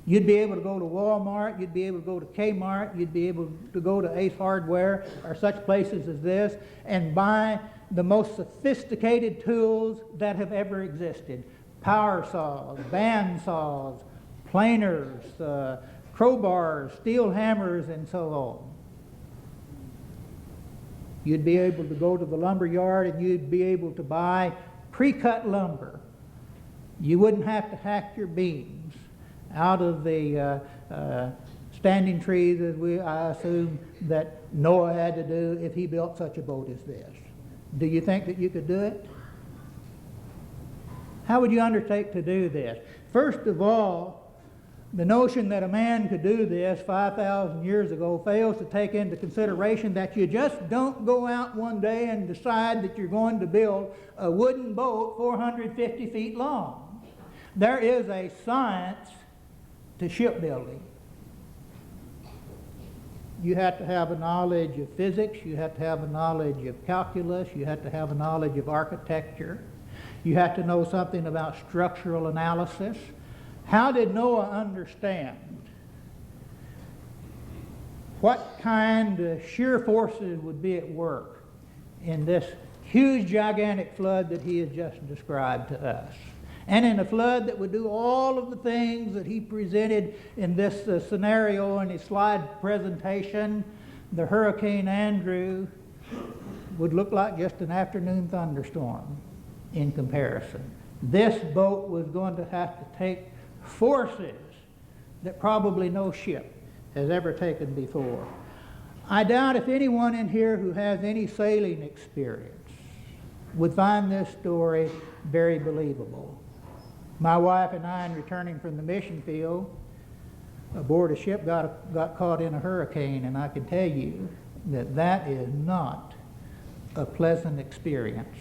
You'd be able to go to Walmart, you'd be able to go to Kmart, you'd be able to go to Ace Hardware or such places as this and buy the most sophisticated tools that have ever existed. Power saws, band saws, planers, crowbars, steel hammers, and so on. You'd be able to go to the lumber yard and you'd be able to buy pre-cut lumber. You wouldn't have to hack your beams out of the standing trees as I assume that Noah had to do if he built such a boat as this. Do you think that you could do it? How would you undertake to do this? First of all, the notion that a man could do this 5,000 years ago fails to take into consideration that you just don't go out one day and decide that you're going to build a wooden boat 450 feet long. There is a science to shipbuilding. You have to have a knowledge of physics, you have to have a knowledge of calculus, you have to have a knowledge of architecture, you have to know something about structural analysis. How did Noah understand what kind of shear forces would be at work in this huge, gigantic flood that he has just described to us? And in a flood that would do all of the things that he presented in this scenario in his slide presentation, the Hurricane Andrew would look like just an afternoon thunderstorm in comparison. This boat was going to have to take forces that probably no ship has ever taken before. I doubt if anyone in here who has any sailing experience would find this story very believable. My wife and I, in returning from the mission field, aboard a ship got caught in a hurricane, and I can tell you that that is not a pleasant experience.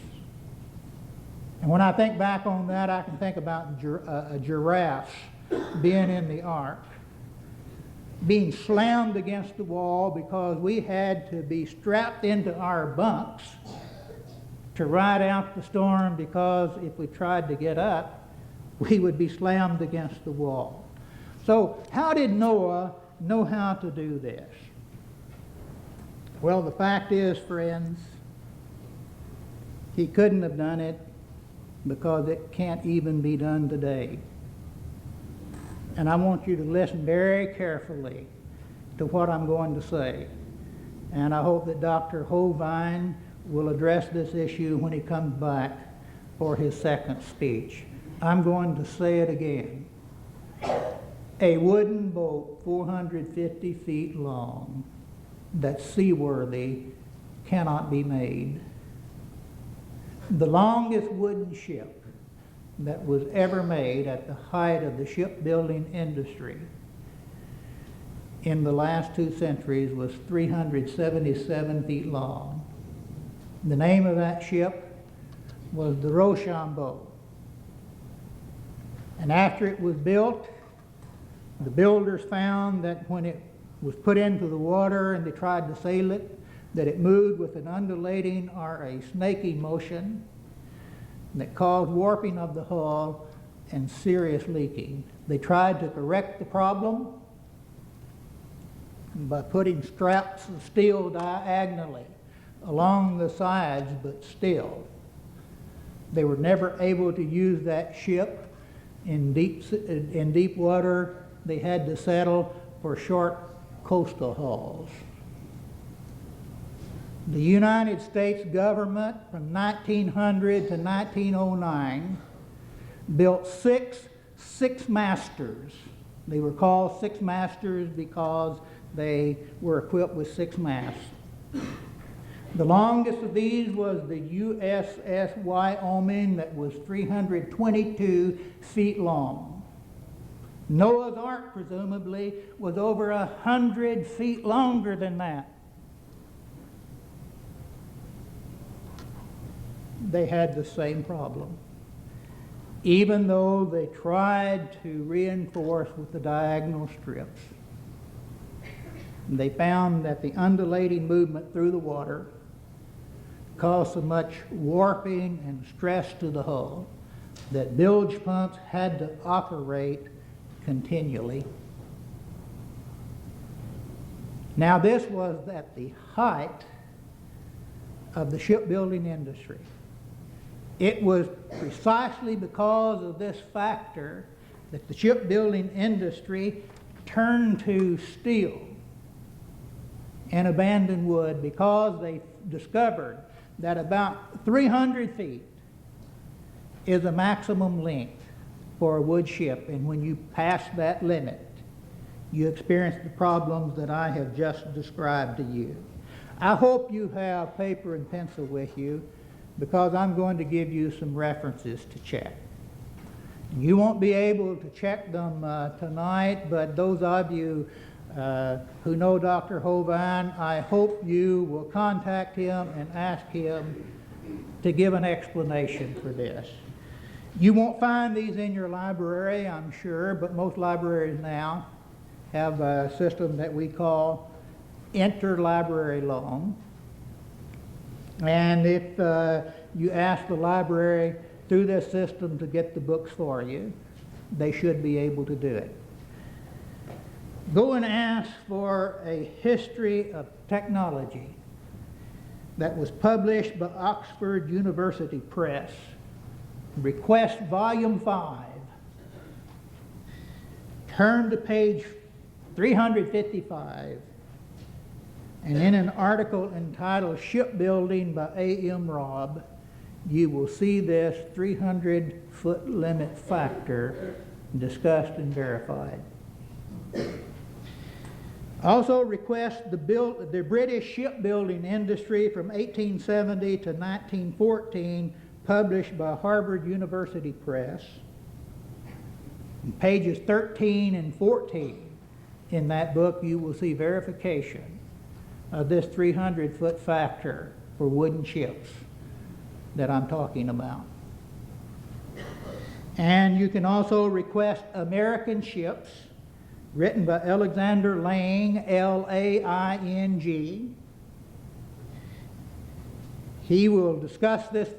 And when I think back on that, I can think about a giraffe being in the ark, being slammed against the wall because we had to be strapped into our bunks to ride out the storm, because if we tried to get up, we would be slammed against the wall. So how did Noah know how to do this? Well, the fact is, friends, he couldn't have done it because it can't even be done today. And I want you to listen very carefully to what I'm going to say. And I hope that Dr. Hovine will address this issue when he comes back for his second speech. I'm going to say it again. A wooden boat 450 feet long that's seaworthy cannot be made. The longest wooden ship that was ever made at the height of the shipbuilding industry in the last 2 centuries was 377 feet long. The name of that ship was the Rochambeau. And after it was built, the builders found that when it was put into the water and they tried to sail it, that it moved with an undulating or a snaking motion that caused warping of the hull and serious leaking. They tried to correct the problem by putting straps of steel diagonally along the sides, but still, they were never able to use that ship in deep water. They had to settle for short coastal hauls. The United States government from 1900 to 1909 built six masters. They were called six masters because they were equipped with 6 masts. The longest of these was the USS Wyoming that was 322 feet long. Noah's Ark, presumably, was over 100 feet longer than that. They had the same problem. Even though they tried to reinforce with the diagonal strips, they found that the undulating movement through the water caused so much warping and stress to the hull that bilge pumps had to operate continually. Now, this was at the height of the shipbuilding industry. It was precisely because of this factor that the shipbuilding industry turned to steel and abandoned wood, because they discovered that about 300 feet is a maximum length for a wood ship, and when you pass that limit, you experience the problems that I have just described to you. I hope you have paper and pencil with you, because I'm going to give you some references to check. You won't be able to check them tonight, but those of you who know Dr. Hovind, I hope you will contact him and ask him to give an explanation for this. You won't find these in your library, I'm sure, but most libraries now have a system that we call interlibrary loan. And if you ask the library through this system to get the books for you, they should be able to do it. Go and ask for a history of technology that was published by Oxford University Press. Request volume 5. Turn to page 355, and in an article entitled Shipbuilding by A.M. Robb, you will see this 300-foot limit factor discussed and verified. Also request the British shipbuilding industry from 1870 to 1914, published by Harvard University Press. In pages 13 and 14 in that book, you will see verification of this 300-foot factor for wooden ships that I'm talking about. And you can also request American Ships, written by Alexander Lang, L-A-I-N-G. He will discuss this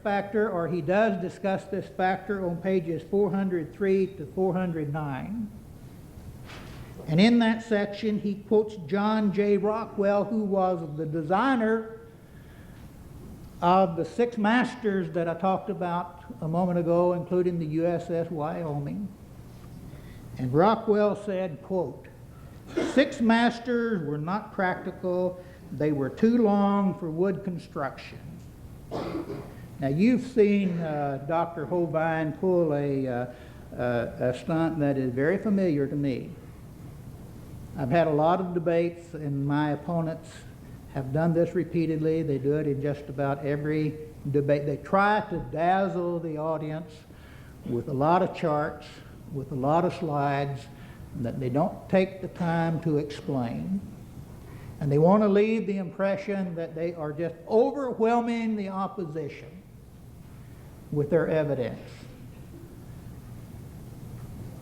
factor, or he does discuss this factor on pages 403 to 409. And in that section, he quotes John J. Rockwell, who was the designer of the 6 masters that I talked about a moment ago, including the USS Wyoming. And Rockwell said, quote, "6 masters were not practical. They were too long for wood construction." Now, you've seen Dr. Hovind pull a stunt that is very familiar to me. I've had a lot of debates, and my opponents have done this repeatedly. They do it in just about every debate. They try to dazzle the audience with a lot of charts, with a lot of slides that they don't take the time to explain. And they want to leave the impression that they are just overwhelming the opposition with their evidence.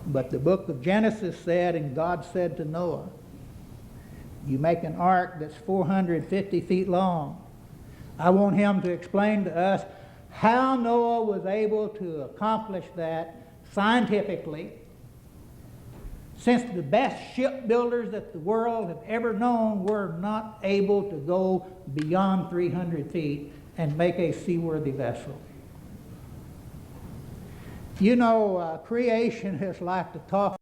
But the book of Genesis said, and God said to Noah, "You make an ark that's 450 feet long." I want him to explain to us how Noah was able to accomplish that scientifically, since the best shipbuilders that the world have ever known were not able to go beyond 300 feet and make a seaworthy vessel. You know, creationists like to talk